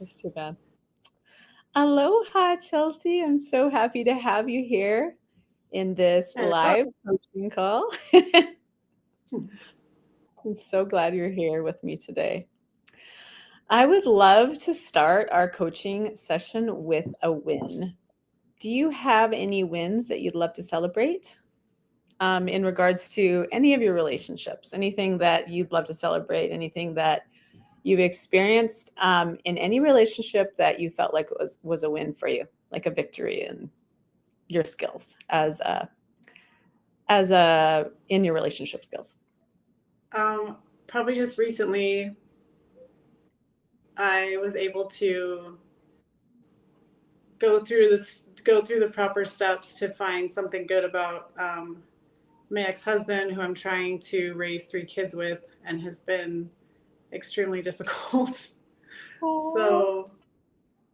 That's too bad. Aloha, Chelsea. I'm so happy to have you here in this Hello. live coaching call. I'm so glad you're here with me today. I would love to start our coaching session with a win. Do you have any wins that you'd love to celebrate in regards to any of your relationships? Anything that you'd love to celebrate? Anything that you've experienced in any relationship that you felt like was a win for you, like a victory in your skills as a in your relationship skills? Probably just recently, I was able to go through the proper steps to find something good about my ex-husband, who I'm trying to raise 3 kids with, and has been extremely difficult. Oh, So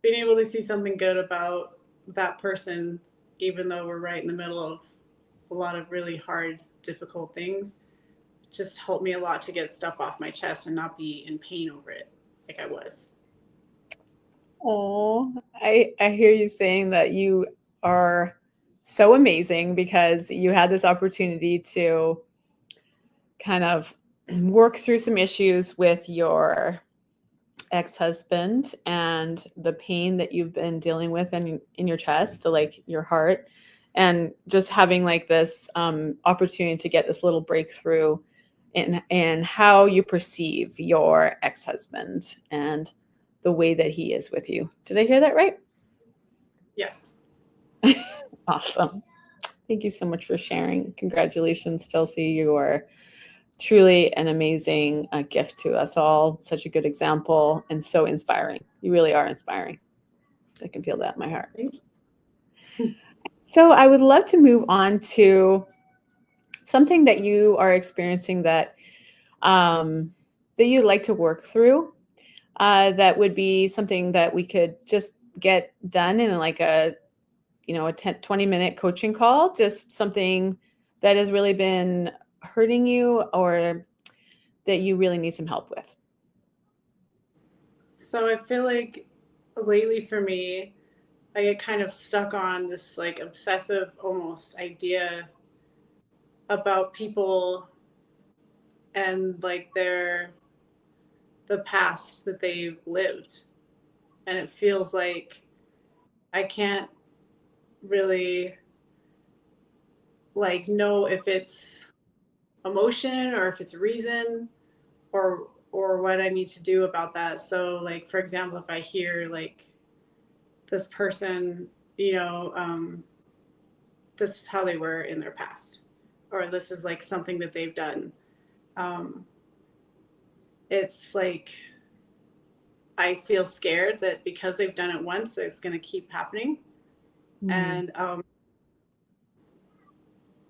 being able to see something good about that person, even though we're right in the middle of a lot of really hard, difficult things, just helped me a lot to get stuff off my chest and not be in pain over it like I was. oh, I hear you saying that you are so amazing because you had this opportunity to kind of work through some issues with your ex-husband and the pain that you've been dealing with in your chest, so like your heart, and just having like this opportunity to get this little breakthrough in how you perceive your ex-husband and the way that he is with you. Did I hear that right? Yes. Awesome. Thank you so much for sharing. Congratulations, Chelsea. You are truly an amazing gift to us all. Such a good example and so inspiring. You really are inspiring. I can feel that in my heart. Thank you. So I would love to move on to something that you are experiencing um, that you'd like to work through. That would be something that we could just get done in like a 20-minute coaching call. Just something that has really been hurting you or that you really need some help with. So I feel like lately for me, I get kind of stuck on this like obsessive almost idea about people and like the past that they've lived. And it feels like I can't really like know if it's emotion or if it's reason or what I need to do about that. So like for example, if I hear like this person, you know, this is how they were in their past, or this is like something that they've done. Um, it's like I feel scared that because they've done it once, that it's going to keep happening, Mm, and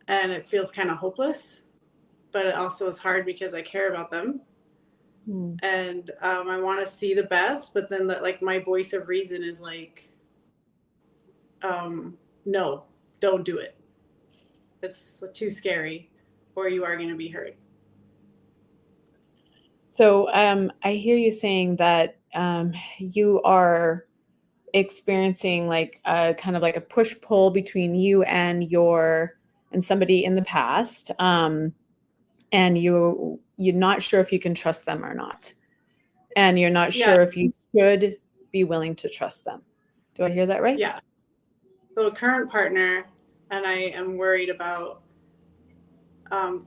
and it feels kind of hopeless. But it also is hard because I care about them, mm. and I want to see the best. But then, like my voice of reason is like, no, don't do it. It's too scary, or you are going to be hurt. So I hear you saying that you are experiencing like a kind of like a push pull between you and somebody in the past, and you're not sure if you can trust them or not, and you're not Yeah, sure if you should be willing to trust them. Do I hear that right? yeah. So a current partner, and I am worried about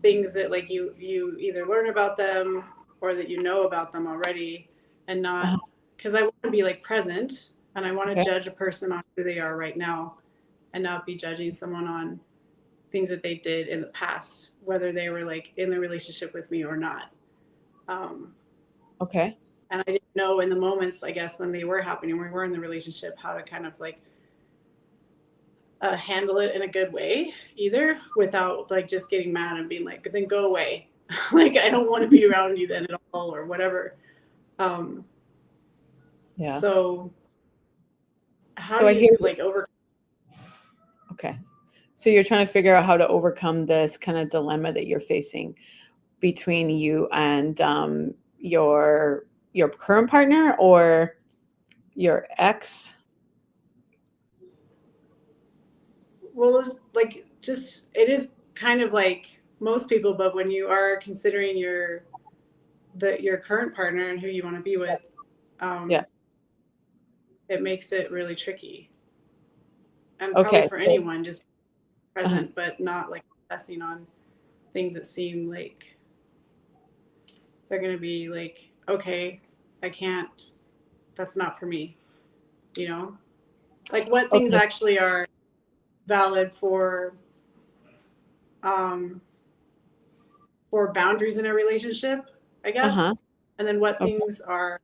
things that like you either learn about them or that you know about them already, and not Uh, because I want to be like present and I want to okay. judge a person on who they are right now, and not be judging someone on things that they did in the past, whether they were like in the relationship with me or not. Um, Okay. and I didn't know in the moments, I guess, when they were happening, when we were in the relationship, how to kind of like handle it in a good way either, without like just getting mad and being like, then go away. Like I don't want to be around you then at all or whatever. Um, Yeah. so how So do I you hear. like over? Okay. So you're trying to figure out how to overcome this kind of dilemma that you're facing between you and your current partner, or your ex? Well, like, just it is kind of like most people, but when you are considering your current partner and who you want to be with, Yeah. it makes it really tricky. And probably Okay. for So, anyone, just uh present, but not like obsessing on things that seem like they're going to be like, okay, I can't, that's not for me, you know? Like what things okay. actually are valid um, for boundaries in a relationship, I guess. Uh-huh. And then what Okay. things are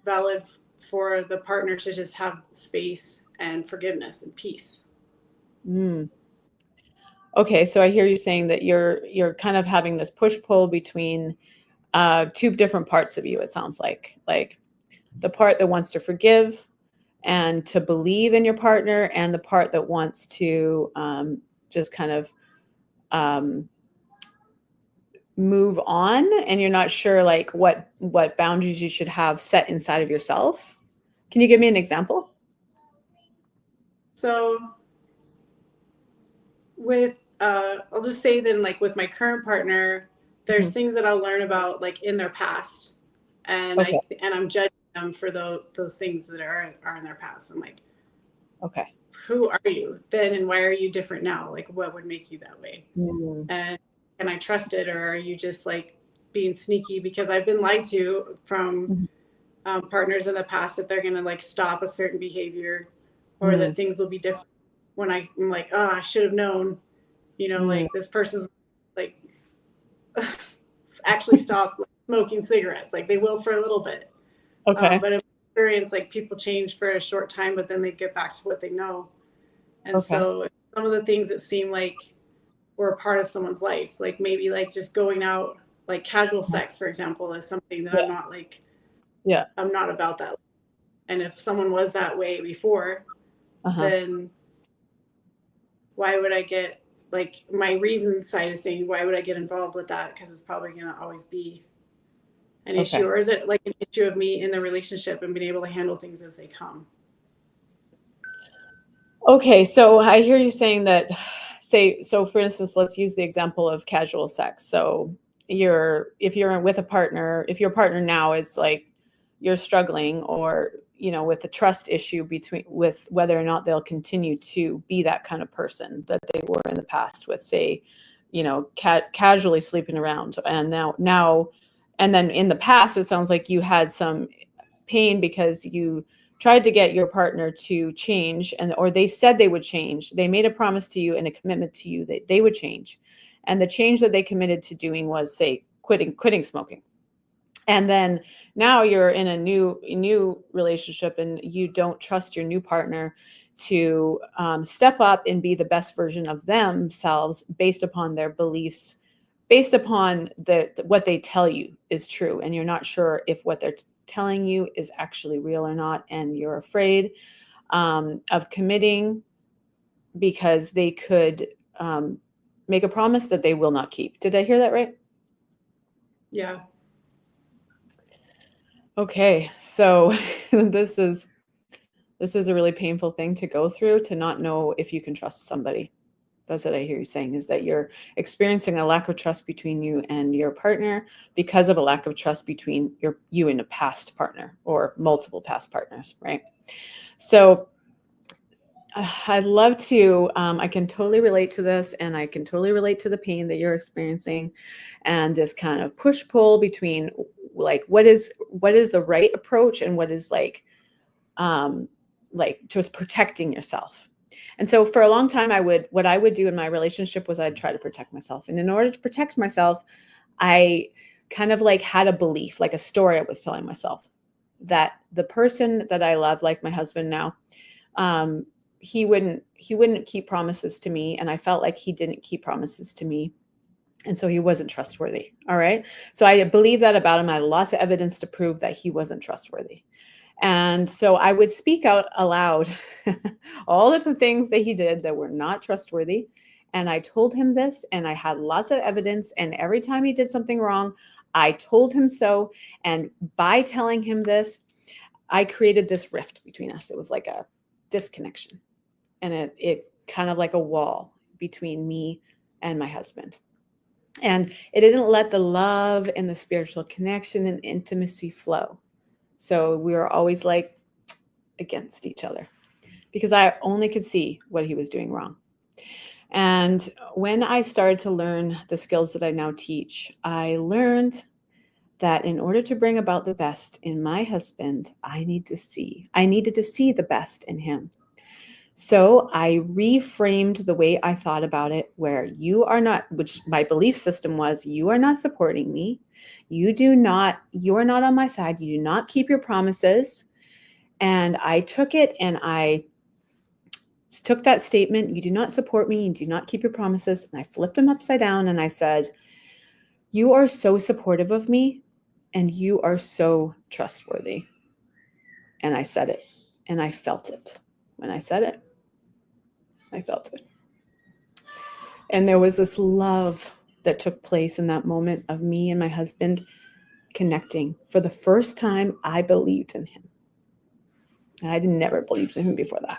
valid for the partner to just have space and forgiveness and peace. Mm. Okay. So I hear you saying that you're kind of having this push pull between two different parts of you. It sounds like the part that wants to forgive and to believe in your partner, and the part that wants to just kind of um, move on, and you're not sure like what boundaries you should have set inside of yourself. Can you give me an example? So with I'll just say then like with my current partner, there's Mhm. things that I'll learn about like in their past, and Okay. I'm judging them for those things that are in their past. I'm like, Okay. who are you then, and why are you different now? Like, what would make you that way? Mm. And can I trust it, or are you just like being sneaky? Because I've been lied to from Mhm. partners in the past that they're going to like stop a certain behavior, or Mm. that things will be different when I'm like, oh, I should have known, Mm. like this person's like actually stop like, smoking cigarettes. Like they will for a little bit. Okay. But in experience, like people change for a short time, but then they get back to what they know. And Okay. so some of the things that seem like were a part of someone's life, like maybe like just going out, like casual sex, for example, is something that Yeah. Yeah. I'm not about that. And if someone was that way before, Uh-huh. then why would I get like my reason side is saying why would I get involved with that? Because it's probably going to always be an issue, Okay. or is it like an issue of me in the relationship and being able to handle things as they come? Okay, so I hear you saying that, say, so for instance, let's use the example of casual sex. So if you're with a partner, if your partner now is like you're struggling, or with the trust issue between with whether or not they'll continue to be that kind of person that they were in the past with, say, casually sleeping around, and now, and then in the past, it sounds like you had some pain because you tried to get your partner to change, and or they said they would change. They made a promise to you and a commitment to you that they would change. And the change that they committed to doing was, say, quitting smoking. And then now you're in a new relationship, and you don't trust your new partner to step up and be the best version of themselves based upon their beliefs, based upon what they tell you is true, and you're not sure if what they're telling you is actually real or not, and you're afraid of committing because they could make a promise that they will not keep. Did I hear that right? Yeah. Okay, so this is this is a really painful thing to go through, to not know if you can trust somebody. That's what I hear you saying, is that you're experiencing a lack of trust between you and your partner because of a lack of trust between you and a past partner or multiple past partners, right? So I'd love to, I can totally relate to this, and I can totally relate to the pain that you're experiencing, and this kind of push pull between like what is the right approach, and what is um, like just protecting yourself. And so for a long time, what I would do in my relationship was I'd try to protect myself. And in order to protect myself, I kind of like had a belief, like a story I was telling myself, that the person that I love, like my husband now, um, he wouldn't keep promises to me. And I felt like he didn't keep promises to me. And so he wasn't trustworthy. All right. So I believe that about him. I had lots of evidence to prove that he wasn't trustworthy. And so I would speak out aloud all the things that he did that were not trustworthy. And I told him this, and I had lots of evidence. And every time he did something wrong, I told him so. And by telling him this, I created this rift between us. It was like a disconnection, and it kind of like a wall between me and my husband. And it didn't let the love and the spiritual connection and intimacy flow. So we were always like against each other because I only could see what he was doing wrong. And when I started to learn the skills that I now teach, I learned that in order to bring about the best in my husband, I needed to see the best in him. So I reframed the way I thought about it, where you are not, which my belief system was, you are not supporting me. You are not on my side. You do not keep your promises. And I took it and I took that statement, you do not support me, you do not keep your promises. And I flipped them upside down and I said, you are so supportive of me and you are so trustworthy. And I said it and I felt it. When I said it, I felt it. And there was this love that took place in that moment of me and my husband connecting. For the first time, I believed in him. I had never believed in him before that.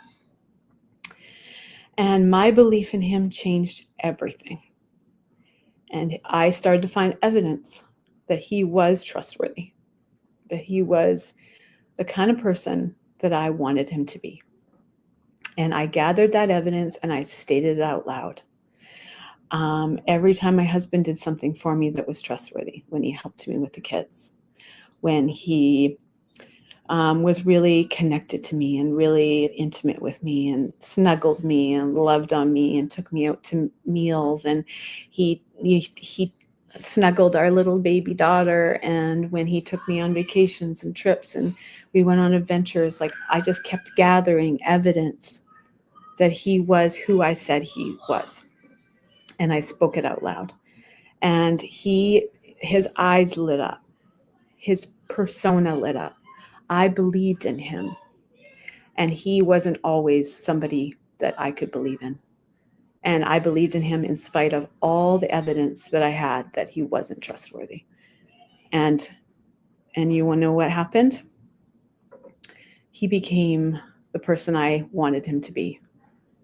And my belief in him changed everything. And I started to find evidence that he was trustworthy, that he was the kind of person that I wanted him to be. And I gathered that evidence and I stated it out loud. Every time my husband did something for me that was trustworthy, when he helped me with the kids, when he was really connected to me and really intimate with me and snuggled me and loved on me and took me out to meals, and he snuggled our little baby daughter, and when he took me on vacations and trips and we went on adventures, like I just kept gathering evidence that he was who I said he was, and I spoke it out loud. And his eyes lit up, his persona lit up. I believed in him, and he wasn't always somebody that I could believe in. And I believed in him in spite of all the evidence that I had that he wasn't trustworthy. And you want to know what happened? He became the person I wanted him to be.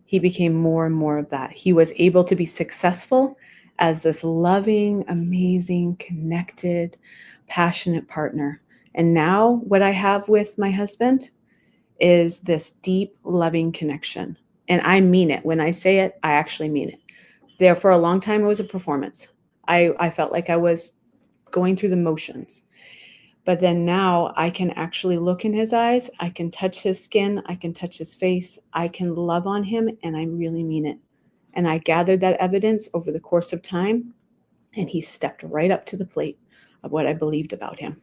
He became more and more of that. He was able to be successful as this loving, amazing, connected, passionate partner. And now what I have with my husband is this deep, loving connection. And I mean it. When I say it, I actually mean it. There for a long time, it was a performance. I felt like I was going through the motions. But then now I can actually look in his eyes. I can touch his skin. I can touch his face. I can love on him, and I really mean it. And I gathered that evidence over the course of time, and he stepped right up to the plate of what I believed about him.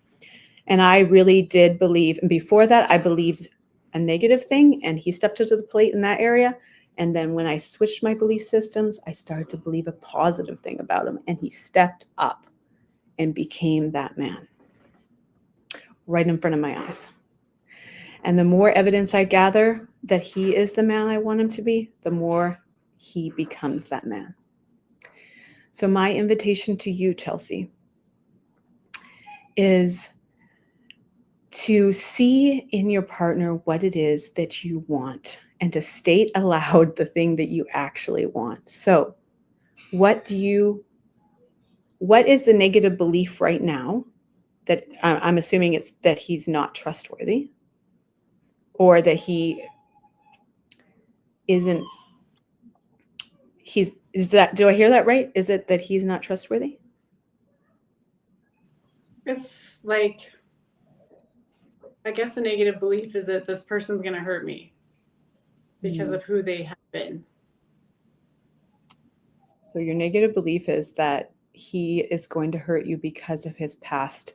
And I really did believe, and before that, I believed a negative thing, and he stepped up to the plate in that area. And then when I switched my belief systems, I started to believe a positive thing about him, and he stepped up and became that man right in front of my eyes. And the more evidence I gather that he is the man I want him to be, the more he becomes that man. So my invitation to you, Chelsea, is to see in your partner what it is that you want and to state aloud the thing that you actually want. So what is the negative belief right now that I'm assuming it's that he's not trustworthy, or that he isn't, do I hear that right? Is it that he's not trustworthy? It's like, I guess the negative belief is that this person's going to hurt me because of who they have been. So your negative belief is that he is going to hurt you because of his past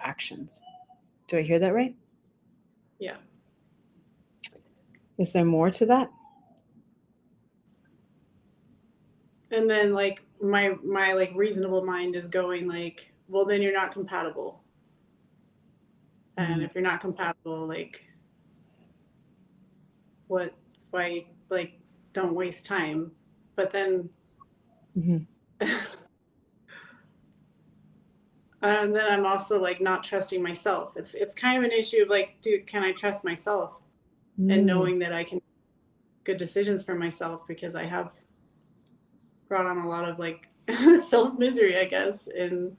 actions. Do I hear that right? Yeah. Is there more to that? And then like my like reasonable mind is going like, well, then you're not compatible. And if you're not compatible, like, why, like, don't waste time. But then And then I'm also like not trusting myself. It's kind of an issue of like, can I trust myself, and Mm. knowing that I can make good decisions for myself, because I have brought on a lot of like self misery, I guess, in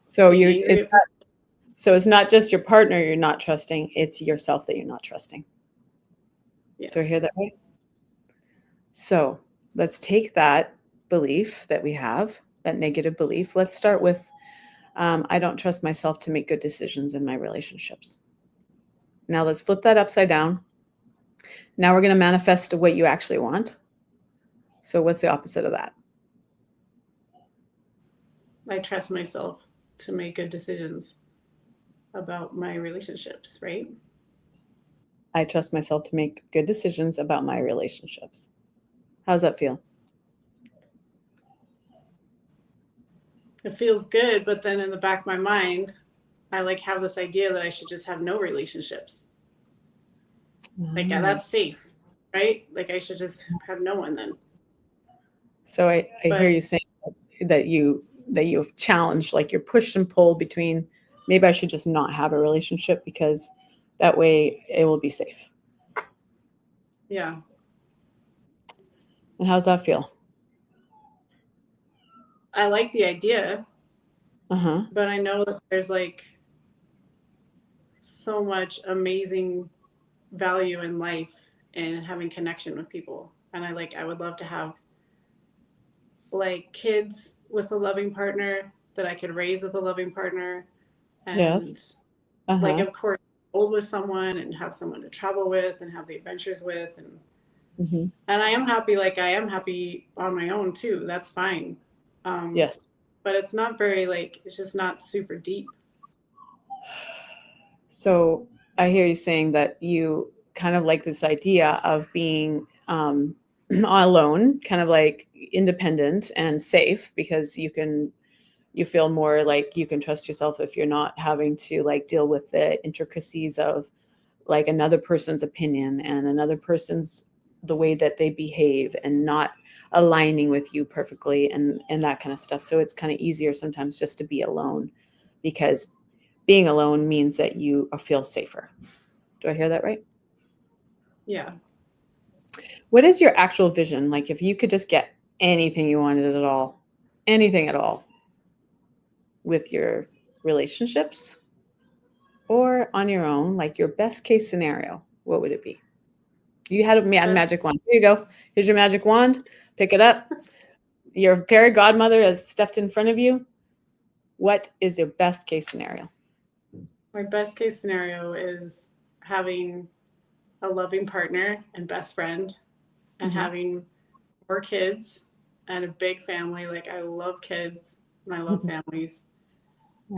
So being you angry it's at people. so it's not just your partner you're not trusting, it's yourself that you're not trusting. Do I hear Yes. that right? So let's take that belief that we have, that negative belief. Let's start with I don't trust myself to make good decisions in my relationships. Now let's flip that upside down. Now we're going to manifest what you actually want. So what's the opposite of that? I trust myself to make good decisions about my relationships, right? I trust myself to make good decisions about my relationships. How's that feel? It feels good, but then in the back of my mind, I like have this idea that I should just have no relationships. Like Ah. that's safe, right? Like I should just have no one then. So I hear But you saying that you've challenged, like you're pushed and pulled between maybe I should just not have a relationship because that way it will be safe. yeah, And how's that feel? I like the idea, Uh-huh. but I know that there's like so much amazing value in life and having connection with people. And I would love to have like kids with a loving partner that I could raise with a loving partner, and Yes. like Uh-huh. of course old with someone and have someone to travel with and have the adventures with, Mm-hmm. and I am happy on my own too. That's fine. Um, Yes. but it's not very like it's just not super deep. So I hear you saying that you kind of like this idea of being alone, kind of like independent and safe because you feel more like you can trust yourself if you're not having to like deal with the intricacies of like another person's opinion and another person's the way that they behave and not aligning with you perfectly and that kind of stuff. So it's kind of easier sometimes just to be alone because being alone means that you feel safer. Do I hear that right? Yeah. What is your actual vision? Like if you could just get anything you wanted at all, anything at all with your relationships or on your own, like your best case scenario, what would it be? You had a Best magic wand. Here you go. Here's your magic wand. Pick it up. Your fairy godmother has stepped in front of you. What is your best case scenario? My best case scenario is having a loving partner and best friend, and Mm-hmm. having more kids and a big family. Like I love kids and I love families,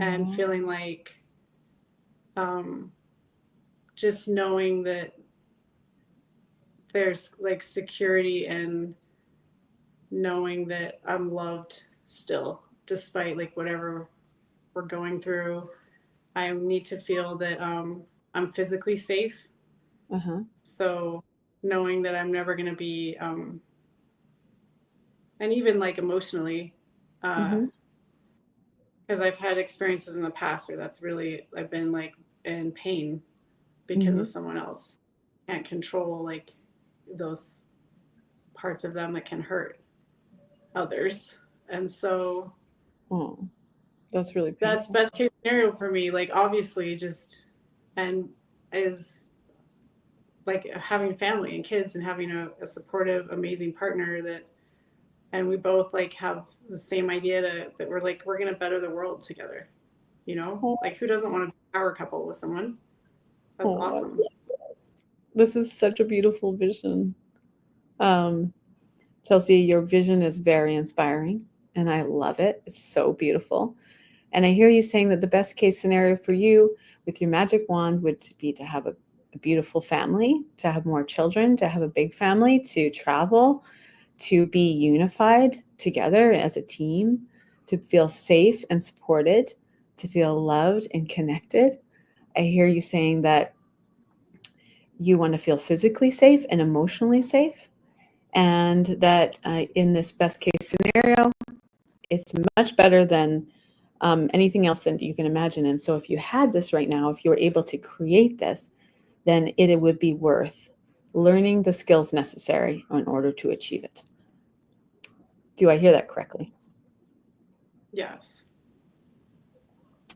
and Aww. feeling like um, just knowing that there's like security and knowing that I'm loved still, despite like whatever we're going through. I need to feel that I'm physically safe. Uh-huh. So knowing that I'm never going to be, and even like emotionally, because Mm-hmm. I've had experiences in the past where that's really, I've been like in pain because Mm-hmm. of someone else. Can't control like those parts of them that can hurt others. And so Oh, that's really that's painful. best case scenario for me. Like obviously just, and is like having family and kids and having a supportive, amazing partner that, and we both like have the same idea that we're like, we're going to better the world together. You know, Oh, like who doesn't want to be a power couple with someone? That's oh, I awesome. love this. This is such a beautiful vision. Um, Chelsea, your vision is very inspiring and I love it. It's so beautiful. And I hear you saying that the best case scenario for you with your magic wand would be to have a beautiful family, to have more children, to have a big family, to travel, to be unified together as a team, to feel safe and supported, to feel loved and connected. I hear you saying that you want to feel physically safe and emotionally safe, and that in this best case scenario, it's much better than anything else that you can imagine. And so if you had this right now, if you were able to create this, then it would be worth learning the skills necessary in order to achieve it. Do I hear that correctly? Yes.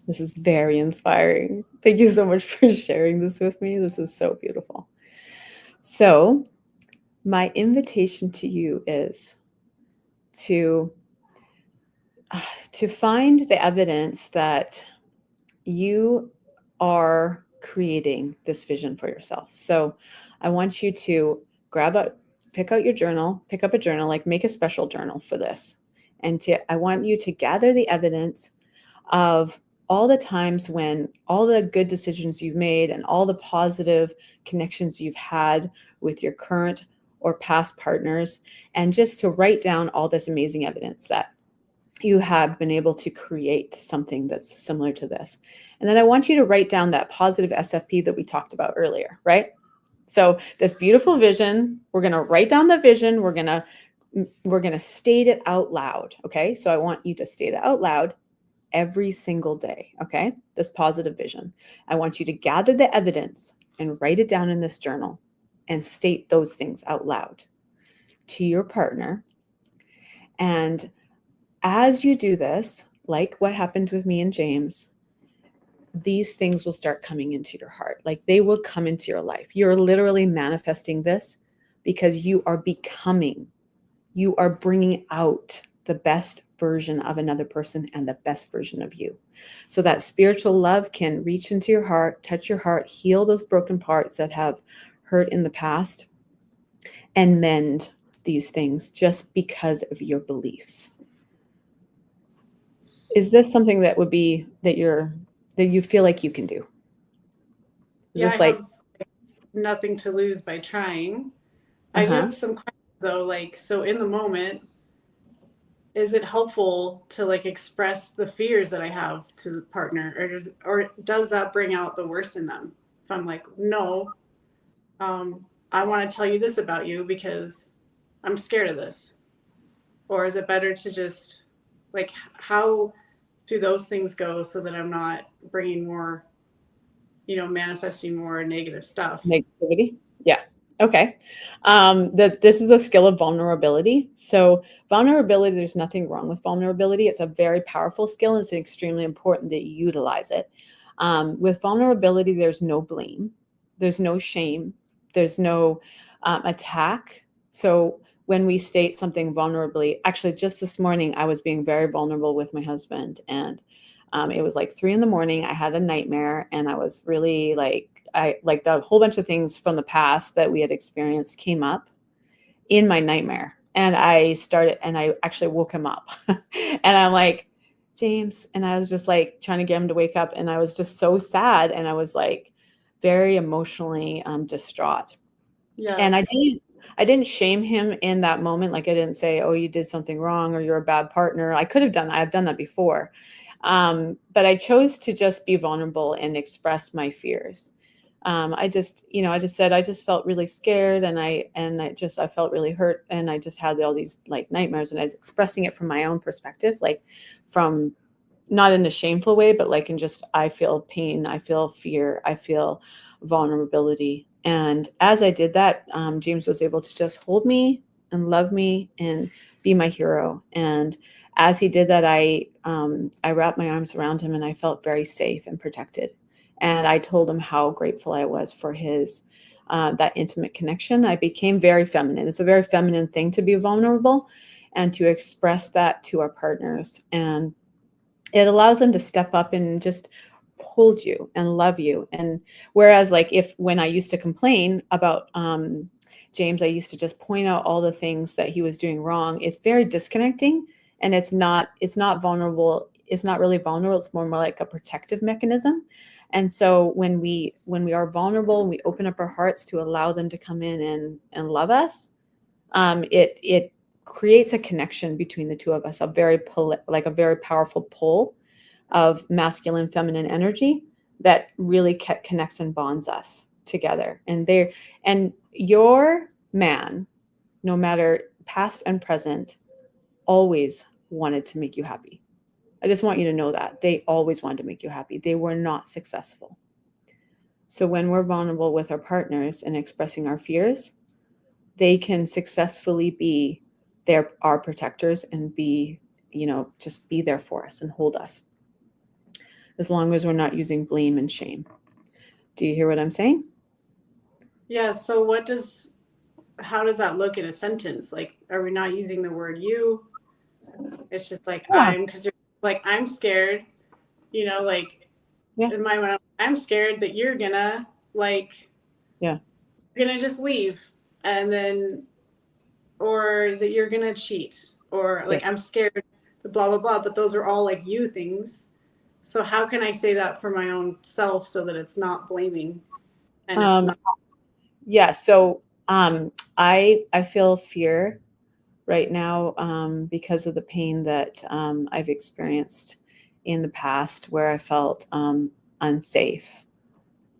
This is very inspiring. Thank you so much for sharing this with me. This is so beautiful. So, my invitation to you is to find the evidence that you are creating this vision for yourself. So, I want you to pick out your journal, pick up a journal, like make a special journal for this. And I want you to gather the evidence of all the times when all the good decisions you've made and all the positive connections you've had with your current or past partners, and just to write down all this amazing evidence that you have been able to create something that's similar to this. And then I want you to write down that positive SFP that we talked about earlier, right? So this beautiful vision, we're going to write down the vision, we're going to state it out loud, okay? So I want you to state it out loud every single day, okay? This positive vision. I want you to gather the evidence and write it down in this journal and state those things out loud to your partner. And as you do this, like what happened with me and James, these things will start coming into your heart. Like they will come into your life. You're literally manifesting this because you are becoming, you are bringing out the best version of another person and the best version of you. So that spiritual love can reach into your heart, touch your heart, heal those broken parts that have hurt in the past, and mend these things just because of your beliefs. Is this something that would be that you feel like you can do? Is Yeah, I this like, have nothing to lose by trying. I do uh-huh. have some questions though, like, so in the moment, is it helpful to like express the fears that I have to the partner, or does that bring out the worst in them? If I'm like, no, I want to tell you this about you because I'm scared of this, or is it better to just like how do those things go so that I'm not bringing more, manifesting more negative stuff? Negativity? Yeah. Okay. That this is a skill of vulnerability. So vulnerability, there's nothing wrong with vulnerability. It's a very powerful skill, and it's extremely important that you utilize it. With vulnerability, there's no blame, there's no shame, there's no attack. So when we state something vulnerably, actually, just this morning, I was being very vulnerable with my husband, and it was like 3 a.m. I had a nightmare, and I was really like the whole bunch of things from the past that we had experienced came up in my nightmare. And I actually woke him up. And I'm like, James, and I was just like trying to get him to wake up. And I was just so sad. And I was like very emotionally distraught. Yeah. And I didn't shame him in that moment. Like I didn't say, oh, you did something wrong or you're a bad partner. I could have done that. I've done that before. But I chose to just be vulnerable and express my fears. I just said I just felt really scared, and I felt really hurt, and I just had all these like nightmares, and I was expressing it from my own perspective, like from not in a shameful way, but like in just I feel pain, I feel fear, I feel vulnerability. And as I did that, James was able to just hold me and love me and be my hero. And as he did that, I wrapped my arms around him, and I felt very safe and protected. And I told him how grateful I was for his that intimate connection. I became very feminine. It's a very feminine thing to be vulnerable and to express that to our partners. And it allows them to step up and just hold you and love you. And whereas like if when I used to complain about James, I used to just point out all the things that he was doing wrong. It's very disconnecting, and it's not vulnerable. It's not really vulnerable. It's more like a protective mechanism. And so when we are vulnerable and we open up our hearts to allow them to come in and love us, it creates a connection between the two of us, like a very powerful pull of masculine feminine energy that really connects and bonds us together. And your man, no matter past and present, always wanted to make you happy. I just want you to know that they always wanted to make you happy. They were not successful. So when we're vulnerable with our partners and expressing our fears, they can successfully be our protectors and be, just be there for us and hold us, as long as we're not using blame and shame. Do you hear what I'm saying? Yeah. So how does that look in a sentence? Like, are we not using the word you? It's just like Yeah. because you're like, I'm scared, like Yeah. in my mind, I'm scared that you're gonna like, Yeah. you're gonna just leave and then, or that you're gonna cheat, or like, I'm Yes. scared, blah, blah, blah. But those are all like you things. So how can I say that for my own self so that it's not blaming and it's Um, not? yeah. So I feel fear right now because of the pain that I've experienced in the past, where I felt unsafe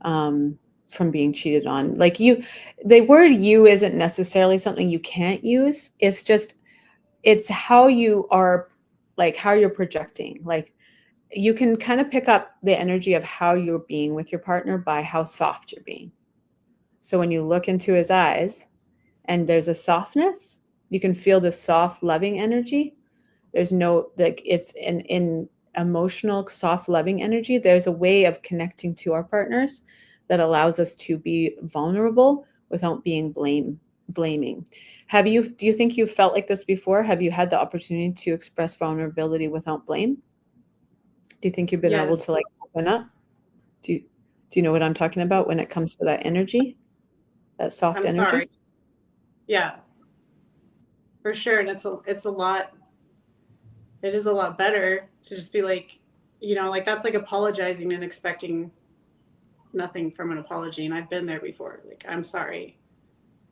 um, from being cheated on. Like the word "you" isn't necessarily something you can't use. It's how you are, like how you're projecting. Like you can kind of pick up the energy of how you're being with your partner by how soft you're being. So when you look into his eyes and there's a softness, you can feel the soft, loving energy. There's no, like, it's in emotional, soft, loving energy. There's a way of connecting to our partners that allows us to be vulnerable without being blaming. Do you think you've felt like this before? Have you had the opportunity to express vulnerability without blame? Do you think you've been able Yes, to like open up? Do you, do you know what I'm talking about when it comes to that energy, that soft I'm sorry. energy? Yeah, for sure. And it's a lot, it is a lot better to just be like, like that's like apologizing and expecting nothing from an apology. And I've been there before. Like, I'm sorry.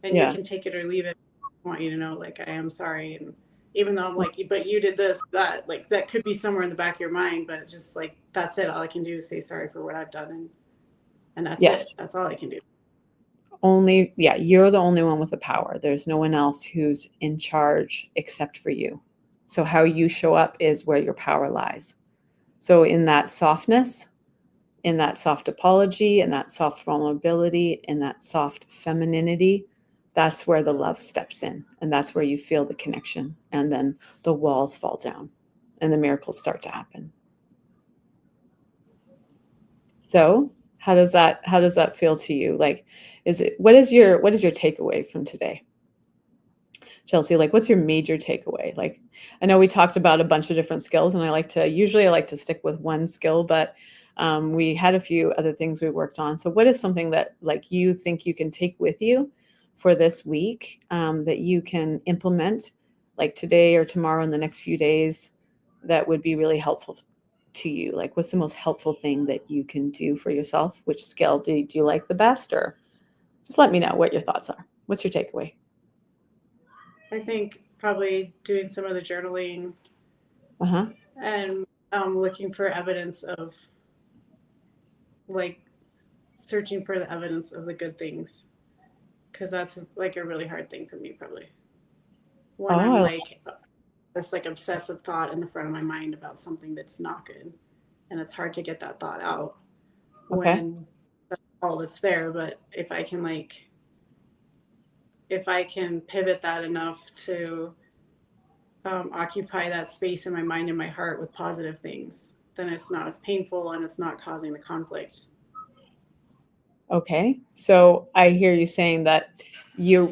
And you Yeah. can take it or leave it. I want you to know, like, I am sorry. And even though I'm like, but you did this, that, like, that could be somewhere in the back of your mind, but it's just like, that's it. All I can do is say sorry for what I've done. And that's it. Yes. That's all I can do. Only, yeah, you're the only one with the power. There's no one else who's in charge except for you. So how you show up is where your power lies. So in that softness, in that soft apology, in that soft vulnerability, in that soft femininity, that's where the love steps in. And that's where you feel the connection. And then the walls fall down and the miracles start to happen. So how does that feel to you? Like, what is your takeaway from today? Chelsea, like what's your major takeaway? Like, I know we talked about a bunch of different skills, and I like to stick with one skill, but we had a few other things we worked on. So what is something that like you think you can take with you for this week, that you can implement like today or tomorrow in the next few days, that would be really helpful to you? Like what's the most helpful thing that you can do for yourself? Which skill do you like the best? Or just let me know what your thoughts are. What's your takeaway? I think probably doing some of the journaling Uh-huh. and looking for evidence of, like, searching for the evidence of the good things, because that's like a really hard thing for me probably when I'm Oh, like this like obsessive thought in the front of my mind about something that's not good, and it's hard to get that thought out okay. when that's all that's there. But if I can pivot that enough to occupy that space in my mind and my heart with positive things, then it's not as painful and it's not causing the conflict. Okay. So I hear you saying that your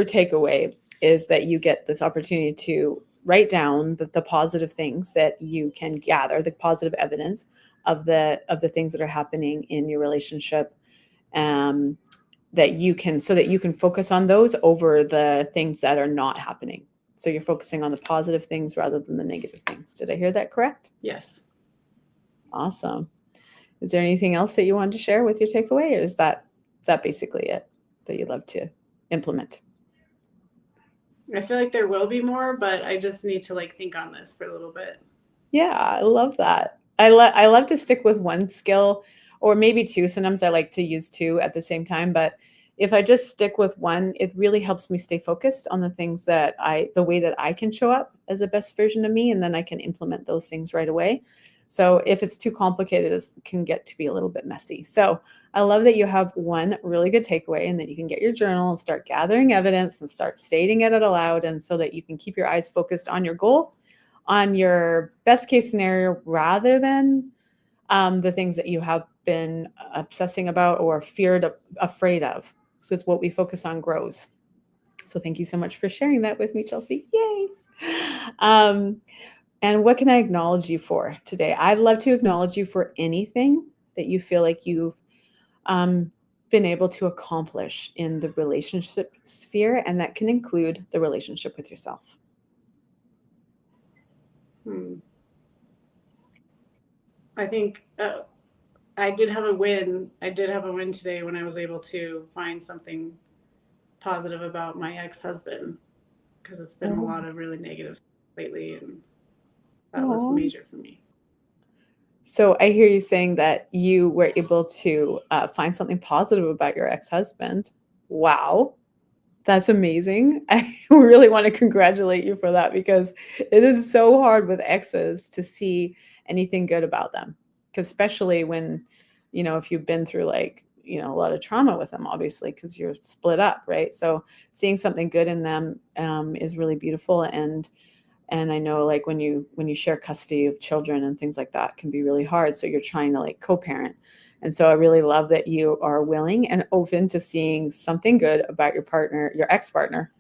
takeaway is that you get this opportunity to write down the positive things that you can gather, the positive evidence of the things that are happening in your relationship, um, that you can focus on those over the things that are not happening. So you're focusing on the positive things rather than the negative things. Did I hear that correct? Yes. Awesome. Is there anything else that you wanted to share with your takeaway, or is that basically it that you'd love to implement? I feel like there will be more, but I just need to like think on this for a little bit. Yeah, I love that. I love to stick with one skill or maybe two. Sometimes I like to use two at the same time, but if I just stick with one, it really helps me stay focused on the things the way that I can show up as the best version of me, and then I can implement those things right away. So if it's too complicated, it can get to be a little bit messy. So I love that you have one really good takeaway, and that you can get your journal and start gathering evidence and start stating it out aloud, and so that you can keep your eyes focused on your goal, on your best case scenario, rather than the things that you have been obsessing about or afraid of. So it's what we focus on grows. So thank you so much for sharing that with me, Chelsea. Yay! And what can I acknowledge you for today? I'd love to acknowledge you for anything that you feel like you've been able to accomplish in the relationship sphere, and that can include the relationship with yourself. I think I did have a win. I did have a win today when I was able to find something positive about my ex-husband, because it's been a lot of really negative lately, and that was major for me. So I hear you saying that you were able to find something positive about your ex-husband. Wow. That's amazing. I really want to congratulate you for that, because it is so hard with exes to see anything good about them. Because especially when, if you've been through a lot of trauma with them, obviously, because you're split up, right? So seeing something good in them is really beautiful. And I know, like, when you share custody of children and things like that, can be really hard. So you're trying to co-parent. And so I really love that you are willing and open to seeing something good about your partner, your ex-partner,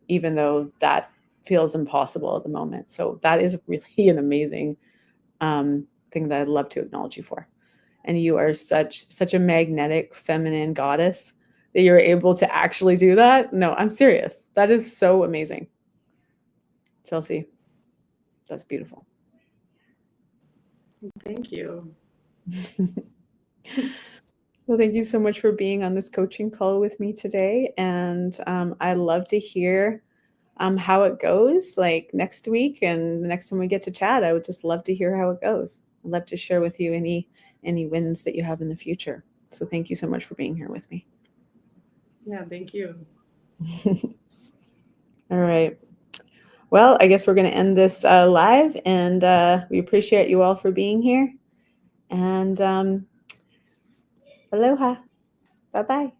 even though that feels impossible at the moment. So that is really an amazing thing that I'd love to acknowledge you for. And you are such a magnetic feminine goddess that you're able to actually do that. No, I'm serious. That is so amazing. Chelsea, that's beautiful. Thank you. Well, thank you so much for being on this coaching call with me today. And I'd love to hear how it goes next week, and the next time we get to chat. I would just love to hear how it goes. I'd love to share with you any wins that you have in the future. So thank you so much for being here with me. Yeah, thank you. All right. Well, I guess we're going to end this live, and we appreciate you all for being here. And aloha. Bye-bye.